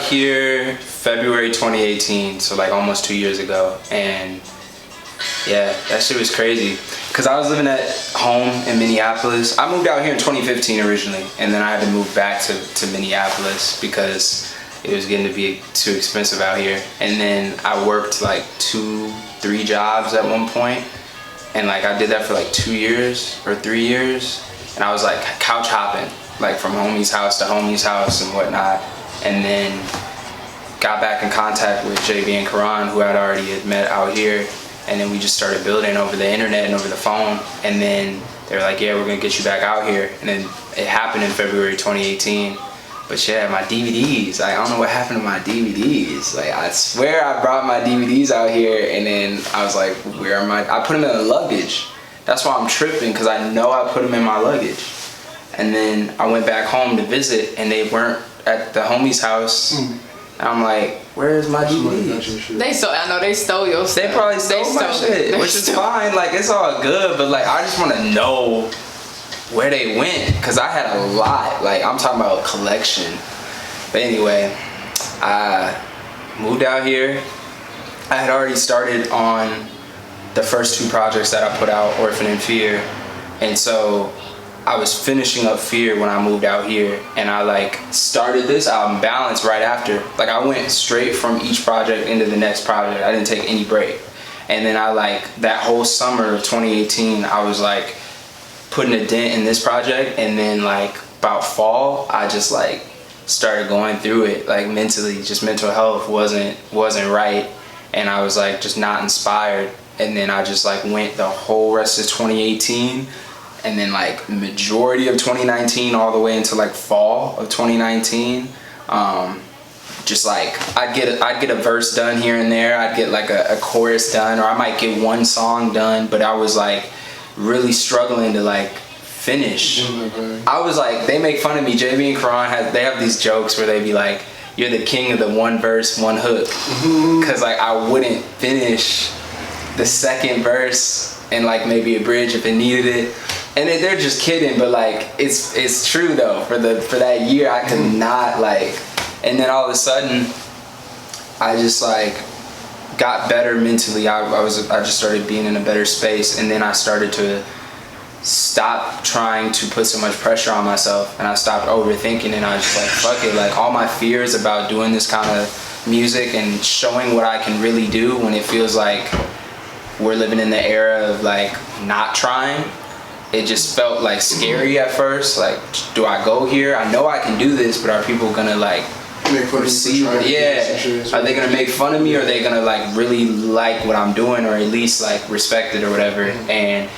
here February 2018, so like almost 2 years ago, and yeah, that shit was crazy. Cause I was living at home in Minneapolis. I moved out here in 2015 originally, and then I had to move back to Minneapolis because it was getting to be too expensive out here. And then I worked like 2-3 jobs at one point, and like I did that for like 2 years or 3 years, and I was like couch hopping, like from homie's house to homie's house and whatnot, and then got back in contact with JB and Karan, who I'd already had met out here. And then we just started building over the internet and over the phone. And then they were like, yeah, we're gonna get you back out here. And then it happened in February 2018. But yeah, my DVDs, I don't know what happened to my DVDs. Like, I swear I brought my DVDs out here, and then I was like, where are my, I put them in the luggage. That's why I'm tripping, because I know I put them in my luggage. And then I went back home to visit, and they weren't at the homie's house. And I'm like, where's my DVDs? I know they stole your stuff. They probably stole my shit, which is fine. Like, it's all good, but like, I just want to know where they went, because I had a lot. Like, I'm talking about a collection. But anyway, I moved out here. I had already started on the first 2 projects that I put out, Orphan and Fear. And so I was finishing up Fear when I moved out here, and I like started this album, Balance, right after. Like, I went straight from each project into the next project. I didn't take any break. And then I like, that whole summer of 2018, I was like putting a dent in this project, and then like about fall, I just like started going through it, like mentally, just mental health wasn't right, and I was like just not inspired. And then I just like went the whole rest of 2018, and then like majority of 2019 all the way into like fall of 2019, just like I'd get a verse done here and there, I'd get like a chorus done, or I might get one song done, but I was like really struggling to like finish. I was like, they make fun of me, JB and Karan they have these jokes where they be like, you're the king of the one verse, one hook, because like I wouldn't finish the second verse and like maybe a bridge if it needed it. And they're just kidding, but like it's true though. For that year, I could not like. And then all of a sudden, I just like got better mentally. I just started being in a better space, and then I started to stop trying to put so much pressure on myself, and I stopped overthinking, and I was just like, fuck it. Like, all my fears about doing this kind of music and showing what I can really do when it feels like we're living in the era of like not trying. It just felt like scary at first. Like, do I go here? I know I can do this, but are people gonna like make fun receive it? Yeah. Are they gonna make fun of me, or are they gonna like really like what I'm doing, or at least like respect it or whatever? And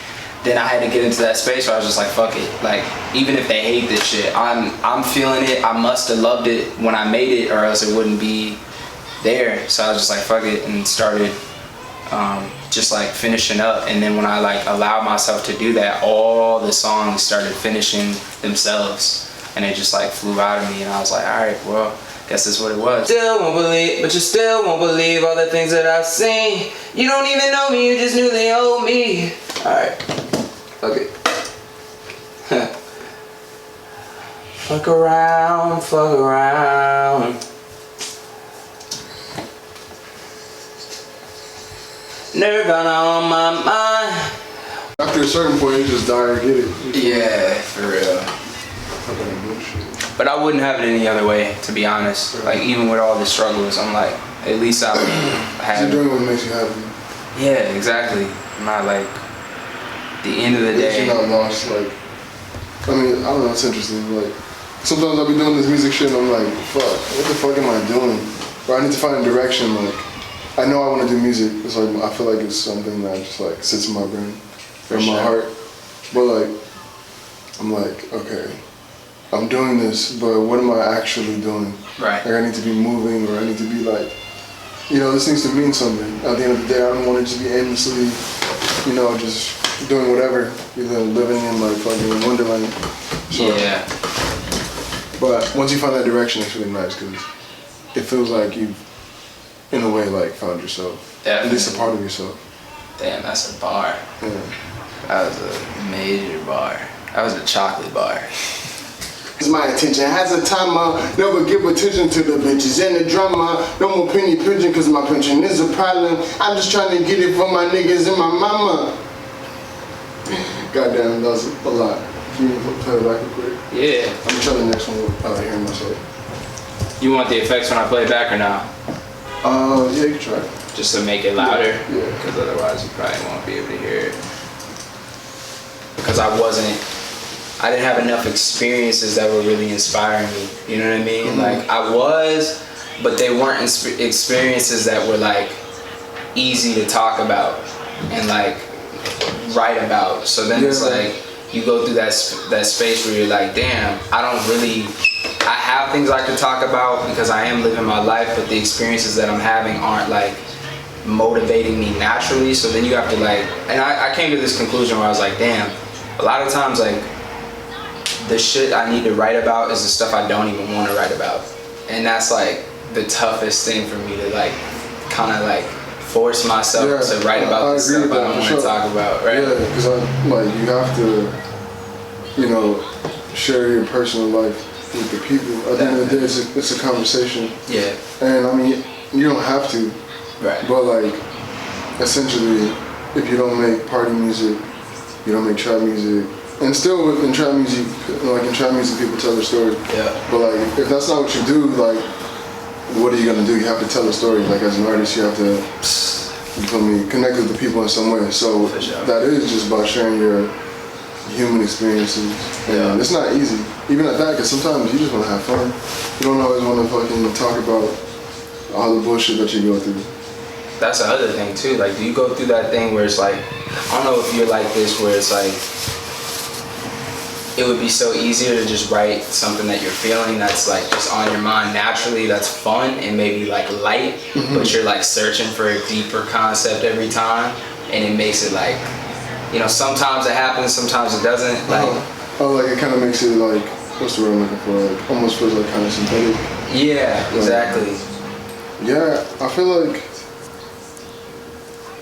then I had to get into that space where I was just like, fuck it. Like, even if they hate this shit, I'm feeling it. I must have loved it when I made it, or else it wouldn't be there. So I was just like, fuck it, and started just like finishing up. And then when I like allowed myself to do that, all the songs started finishing themselves, and it just like flew out of me, and I was like, all right, well, guess that's what it was. Still won't believe, but you still won't believe all the things that I've seen. You don't even know me, you just knew they owe me. Alright, okay. Fuck around, fuck around. Nirvana on my mind. After a certain point, you just die and get it. Yeah, for real. But I wouldn't have it any other way, to be honest. Right. Like, even with all the struggles, I'm like, at least I have. You're doing what makes you happy. Yeah, exactly. I'm not like, the end of the day. You're not lost. Like, I mean, I don't know. It's interesting. Like, sometimes I'll be doing this music shit, and I'm like, fuck, what the fuck am I doing? Or I need to find a direction. Like, I know I want to do music. It's like, I feel like it's something that just like sits in my brain or in my heart. But like, I'm like, okay, I'm doing this, but what am I actually doing? Right. Like, I need to be moving, or I need to be like, you know, this needs to mean something. At the end of the day, I don't want to just be aimlessly, you know, just doing whatever, living in like fucking Wonderland. So, yeah. But once you find that direction, it's really nice, because it feels like you've, in a way, like found yourself. Definitely. At least a part of yourself. Damn, that's a bar. Yeah. That was a major bar. That was a chocolate bar. My attention has a timer. Never give attention to the bitches and the drama. No more penny pinching cause my pension is a problem. I'm just trying to get it for my niggas and my mama. Goddamn, that was a lot. Can you play it back real quick? Yeah. I'm gonna try the next one without hearing myself. You want the effects when I play it back or not? Yeah, you can try. Just to make it louder? Yeah. Because otherwise you probably won't be able to hear it. Because I didn't have enough experiences that were really inspiring me. You know what I mean? Mm-hmm. Like I was, but they weren't experiences that were like easy to talk about and like write about. So then it's like you go through that space where you're like, damn, I have things I can talk about because I am living my life, but the experiences that I'm having aren't like motivating me naturally. So then you have to like, and I came to this conclusion where I was like, damn, a lot of times like the shit I need to write about is the stuff I don't even want to write about. And that's like the toughest thing for me to like kind of like force myself to write about the stuff I don't want to talk about, right? Yeah, because like you have to, you know, share your personal life with the people. At the end of the day, it's a conversation. Yeah. And I mean, you don't have to. Right. But like, essentially, if you don't make party music, you don't make trap music, and still in trap music, like in trap music, people tell their story. Yeah. But like, if that's not what you do, like, what are you gonna do? You have to tell a story. Like as an artist, you have to, you feel me, connect with the people in some way. So that is just about sharing your human experiences. Yeah. And it's not easy, even at that, because sometimes you just want to have fun. You don't always want to fucking talk about all the bullshit that you go through. That's the other thing too. Like, do you go through that thing where it's like, I don't know if you're like this, where it's like, it would be so easier to just write something that you're feeling that's like just on your mind naturally, that's fun and maybe like light, but you're like searching for a deeper concept every time, and it makes it like, you know, sometimes it happens, sometimes it doesn't. Like, like it kind of makes it like, what's the word I'm looking for? Like almost feels like kind of synthetic. Yeah, exactly. Yeah, I feel like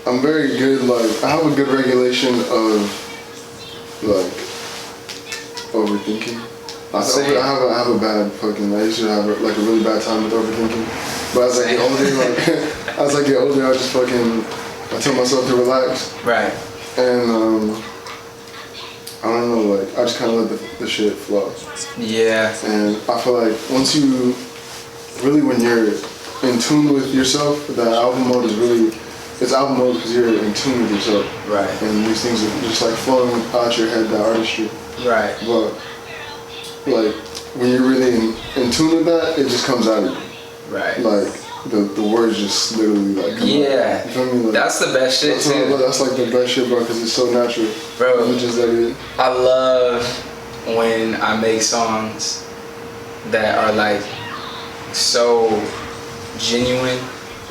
I'm very good, like, I have a good regulation of, like, overthinking. I have a bad fucking, I used to have, like, a really bad time with overthinking. But as I get older, like, as I get older, I just fucking, I tell myself to relax. Right. And, I don't know, like, I just kind of let the shit flow. Yeah. And I feel like once you, really when you're in tune with yourself, that album mode is really, it's album mode because you're in tune with yourself. Right. And these things are just like flowing out your head, the artistry. Right. But like when you're really in tune with that, it just comes out of you. Right. Like the words just literally like come out. Yeah. You feel me? Like, that's the best shit too. That's like the best shit, bro, because it's so natural. Bro. It's just like it. I love when I make songs that are like so genuine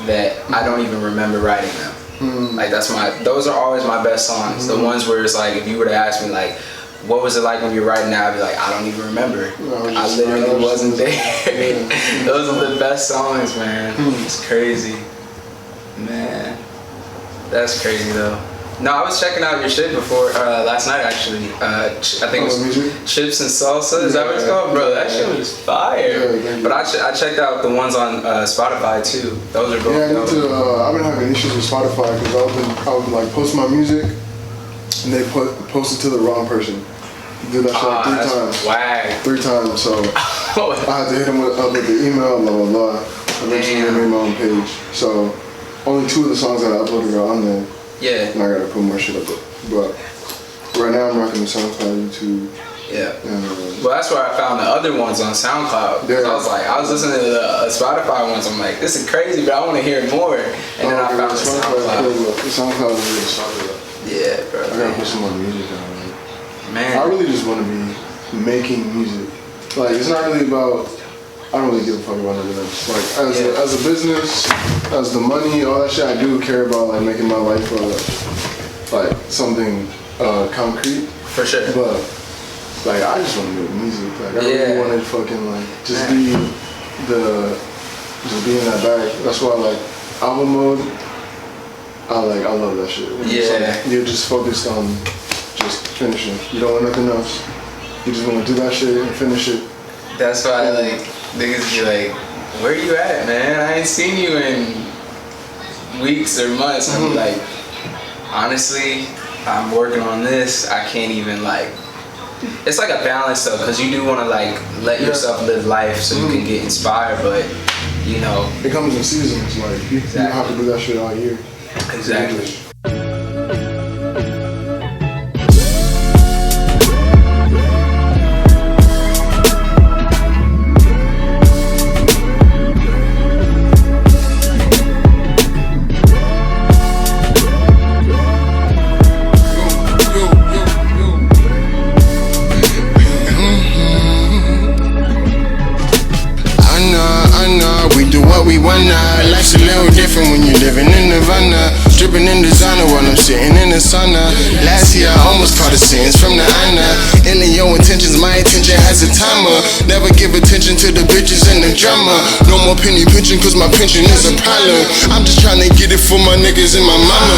that I don't even remember writing them. Like those are always my best songs. The ones where it's like, if you were to ask me like, what was it like when you were writing that? I'd be like, I don't even remember. I literally wasn't there. Yeah. Those are the best songs, man. It's crazy. Man. That's crazy though. No, I was checking out your shit before, last night actually. I think it was Chips and Salsa, is that what it's called? Bro, that shit was fire. Yeah, but I checked out the ones on Spotify too. Those are both dope. I've been having issues with Spotify because I would like post my music and they post it to the wrong person. Did that shit like 3 times. Wag. 3 times, so I had to hit them up with the email, blah, blah, blah. Eventually they made my own page. So only 2 of the songs that I uploaded are on there. Yeah. And I gotta put more shit up there. But right now I'm rocking the SoundCloud, YouTube. Yeah. Well, that's where I found the other ones on SoundCloud. Yeah. I was listening to the Spotify ones. I'm like, this is crazy, but I want to hear more. And then I found the SoundCloud. The SoundCloud is really solid. Yeah, bro. I gotta put some more music on it. Man. I really just want to be making music. Like, it's not really about, I don't really give a fuck about anything else. Like, as a business, as the money, all that shit, I do care about, like, making my life, like, something concrete. For sure. But, like, I just want to make music. Like, I really want to fucking, like, just be in that bag. That's why, like, album mode, I love that shit. Like, you're just focused on just finishing. You don't want nothing else. You just want to do that shit and finish it. That's why like niggas be like, where you at, man? I ain't seen you in weeks or months. I'm like, honestly, I'm working on this. I can't even like. It's like a balance though, cause you do want to like let yourself live life so you can get inspired, but you know. It comes in seasons. Like you don't have to do that shit all year. Exactly. We wanna. Life's a little different when you're living in Nirvana. Dripping in designer while I'm sitting in the sauna. Last year I almost caught a sentence from the Anna. In your intentions, my attention has a timer. Never give attention to the bitches and the drama. No more penny pinching cause my pension is a problem. I'm just trying to get it for my niggas and my mama.